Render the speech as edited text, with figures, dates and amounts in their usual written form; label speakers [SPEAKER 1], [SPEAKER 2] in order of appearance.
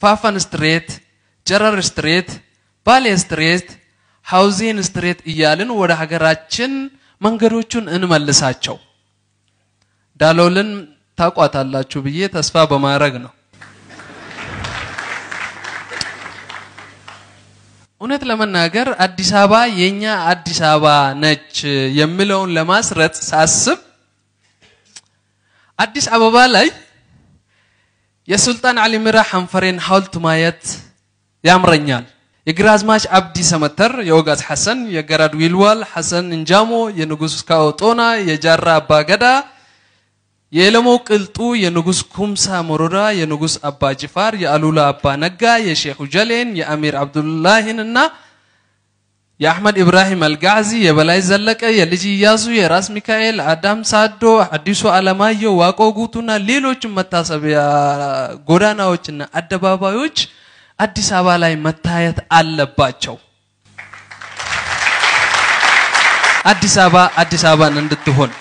[SPEAKER 1] ፋፋን ስትሬት ጀረር ስትሬት ባሌ ስትሬት ሃውዚን ስትሬት እያልን ወደ ሀገራችን መንገዶቹን እንመልሳቸው ዳሎልን ታቋታላችሁ ብዬ ተስፋ በማድረግ ነው እውነት ለመናገር አዲስ አበባ የኛ አዲስ አበባ ነች የሚለውን ለማስረጽ ሳስብ አዲስ አበባ ላይ የሱልጣን አሊ ሚራ ሐንፈሬን ሐውልት ማየት ያምረኛል የግራዝማች አብዲ ሰመተር የኦጋዝ ሐሰን የገራድ ዊልዋል ሐሰን እንጃሞ የንጉስ ካውጦና የጃራ አባገዳ የለሞ ቅልጡ የንጉስ ኩምሳ ሞሮዳ የንጉስ አባ ጅፋር የአሉላ አባ ነጋ የሼኹ ጀሌን የአሚር አብዱላህንና የአህመድ ኢብራሂም አልጋዚ የበላይ ዘለቀ የልጅ ያዙ የራስ ሚካኤል አዳም ሳዶ አዲሱ አለማየሁ ዋቆጉቱና ሌሎች መታሰቢያ ጎዳናዎችና አደባባዮች አዲስ አበባ ላይ መታየት አለባቸው አዲስ አበባን እንድትሆን